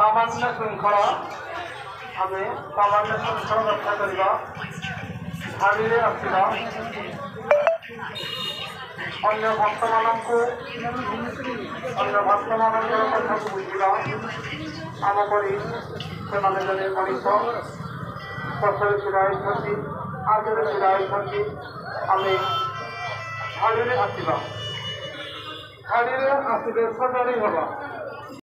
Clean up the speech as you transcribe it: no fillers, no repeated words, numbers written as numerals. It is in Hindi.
सामान्य श्रृंखला आमे सामान्य श्रृंखला रक्षा करवा धाड़ी आसवा अन्य भक्त मानक कथा बुझा आम करी से मनीष पछरे छुड़ा होती आगे छुड़ा होती आम धाड़ी आसवा धाड़ी आसले सजाड़ी हवा